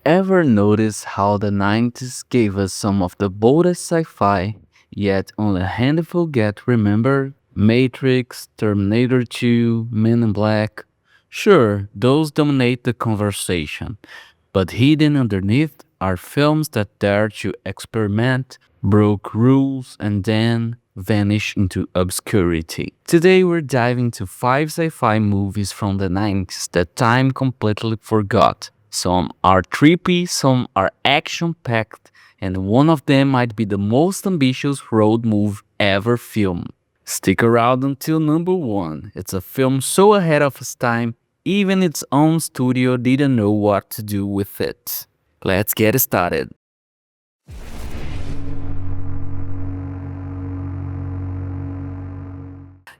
Ever notice how the 90s gave us some of the boldest sci-fi, yet only a handful get remembered? Matrix, Terminator 2, Men in Black. Sure, those dominate the conversation, but hidden underneath are films that dare to experiment, broke rules, and then vanish into obscurity. Today we're diving into 5 sci-fi movies from the 90s that time completely forgot. Some are trippy, some are action-packed, and one of them might be the most ambitious road movie ever filmed. Stick around until number 1. It's a film so ahead of its time, even its own studio didn't know what to do with it. Let's get started.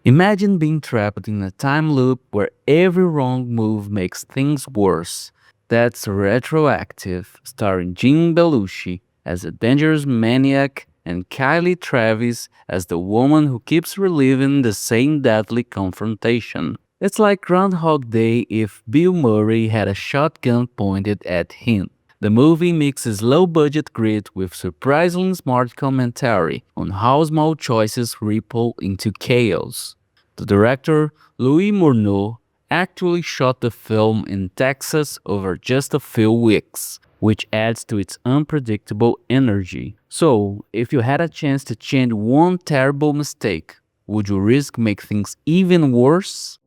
Imagine being trapped in a time loop where every wrong move makes things worse. That's Retroactive, starring Jim Belushi as a dangerous maniac and Kylie Travis as the woman who keeps reliving the same deadly confrontation. It's like Groundhog Day if Bill Murray had a shotgun pointed at him. The movie mixes low budget grit with surprisingly smart commentary on how small choices ripple into chaos. The director, Louis Murnau, actually shot the film in Texas over just a few weeks, which adds to its unpredictable energy. So, if you had a chance to change one terrible mistake, would you risk make things even worse?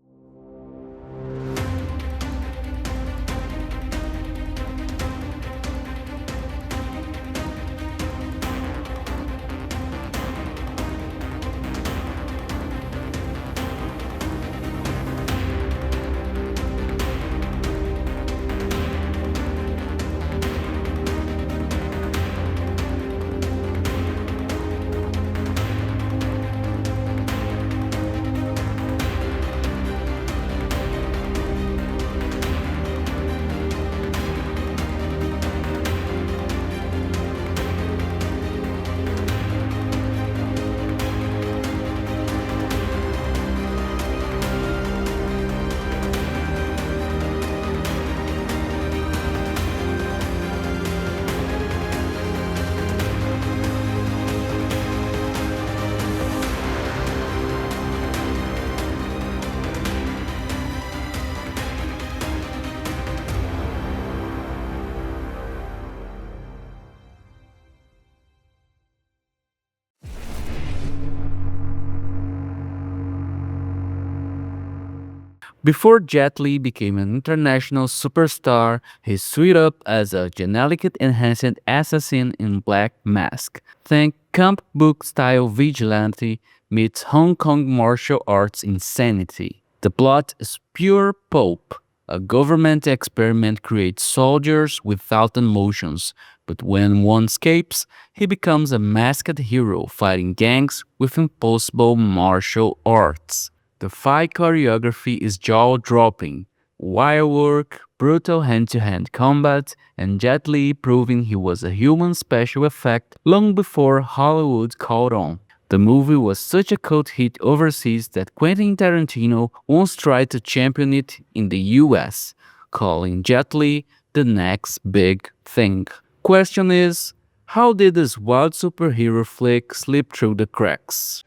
Before Jet Li became an international superstar, he suited up as a genetically enhanced assassin in Black Mask. Think comic book style vigilante meets Hong Kong martial arts insanity. The plot is pure pulp. A government experiment creates soldiers without emotions, but when one escapes, he becomes a masked hero fighting gangs with impossible martial arts. The fight choreography is jaw-dropping. Wire work, brutal hand-to-hand combat, and Jet Li proving he was a human special effect long before Hollywood caught on. The movie was such a cult hit overseas that Quentin Tarantino once tried to champion it in the US, calling Jet Li the next big thing. Question is, how did this wild superhero flick slip through the cracks?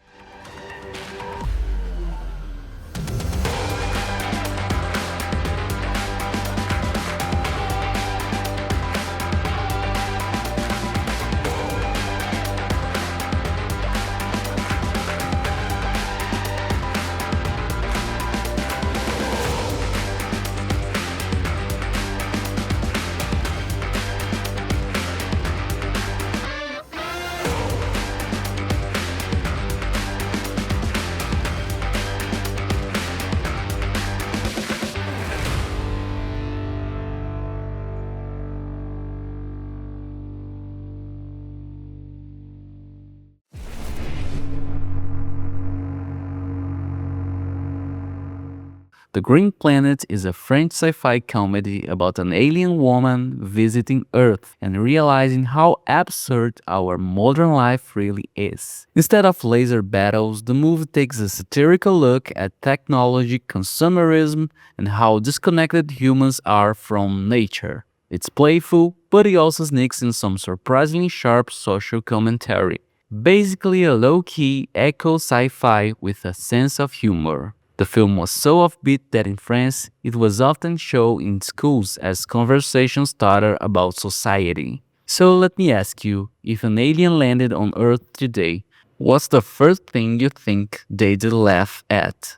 The Green Planet is a French sci-fi comedy about an alien woman visiting Earth and realizing how absurd our modern life really is. Instead of laser battles, the movie takes a satirical look at technology, consumerism, and how disconnected humans are from nature. It's playful, but it also sneaks in some surprisingly sharp social commentary. Basically, a low key, echo sci fi with a sense of humor. The film was so offbeat that in France, it was often shown in schools as conversation starter about society. So let me ask you, if an alien landed on Earth today, what's the first thing you think they'd laugh at?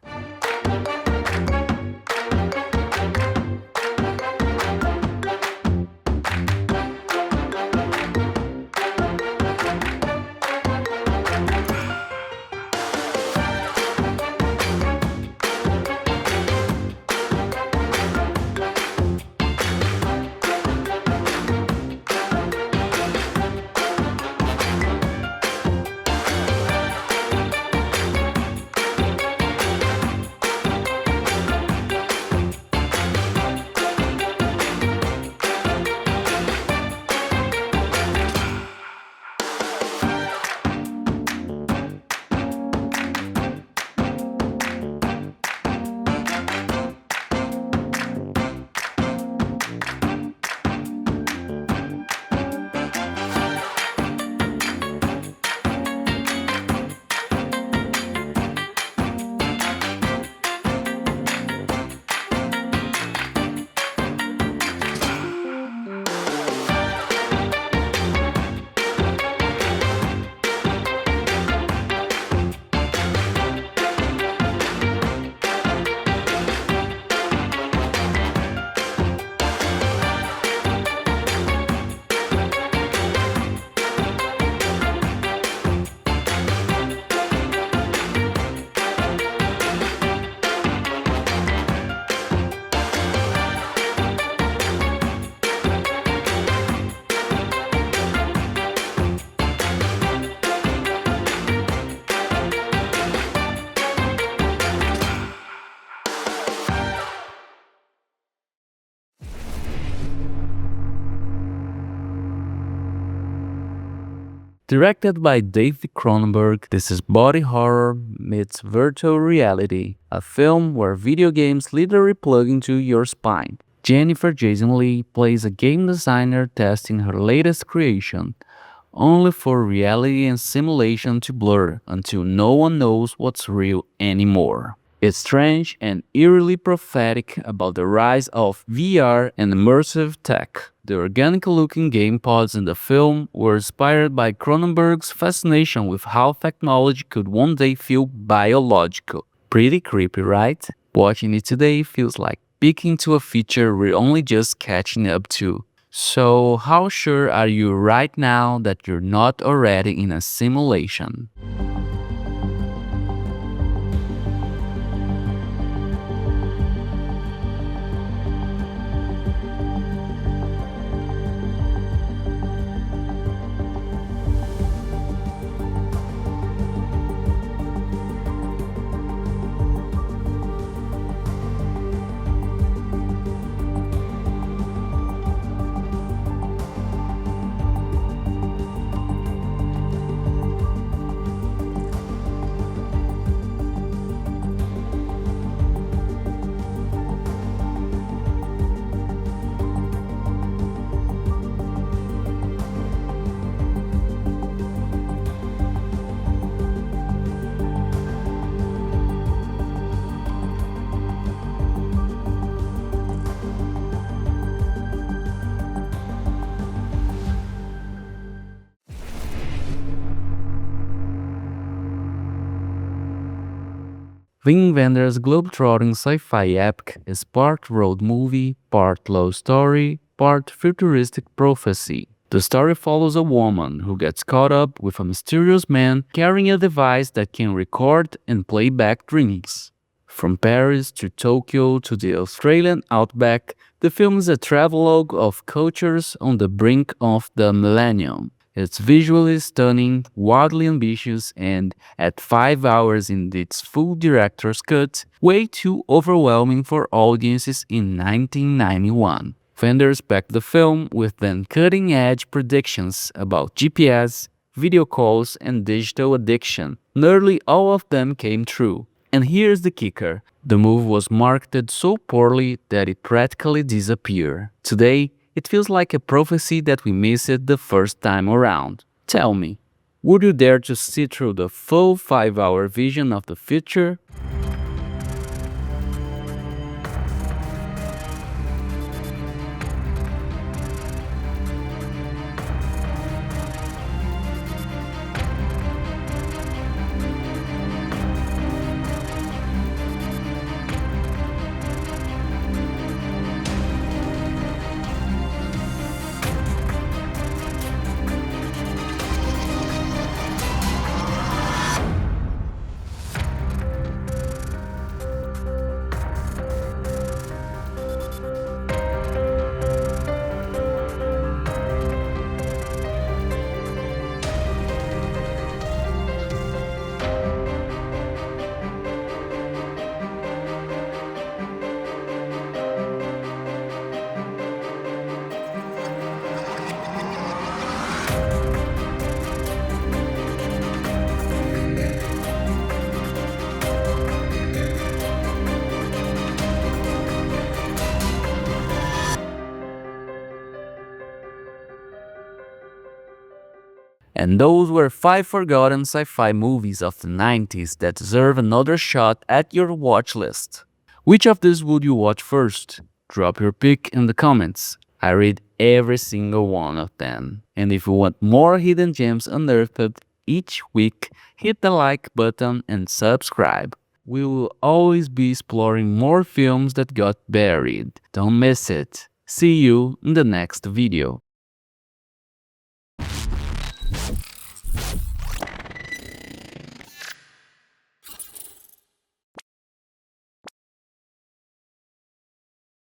Directed by David Cronenberg, this is body horror meets virtual reality, a film where video games literally plug into your spine. Jennifer Jason Leigh plays a game designer testing her latest creation, only for reality and simulation to blur until no one knows what's real anymore. It's strange and eerily prophetic about the rise of VR and immersive tech. The organic looking game pods in the film were inspired by Cronenberg's fascination with how technology could one day feel biological. Pretty creepy, right? Watching it today feels like peeking into a feature we're only just catching up to. So, how sure are you right now that you're not already in a simulation? Wing Wender's globetrotting sci-fi epic is part road movie, part love story, part futuristic prophecy. The story follows a woman who gets caught up with a mysterious man carrying a device that can record and play back dreams. From Paris to Tokyo to the Australian outback, the film is a travelogue of cultures on the brink of the millennium. It's visually stunning, wildly ambitious, and at 5 hours in its full director's cut, way too overwhelming for audiences in 1991. Vendors backed the film with then cutting edge predictions about GPS, video calls, and digital addiction. Nearly all of them came true. And here's the kicker. The movie was marketed so poorly that it practically disappeared. Today, It feels like a prophecy that we missed the first time around. Tell me, would you dare to see through the full 5-hour vision of the future? And those were 5 forgotten sci-fi movies of the 90s that deserve another shot at your watch list. Which of these would you watch first? Drop your pick in the comments. I read every single one of them. And if you want more hidden gems unearthed each week, hit the like button and subscribe. We will always be exploring more films that got buried. Don't miss it. See you in the next video.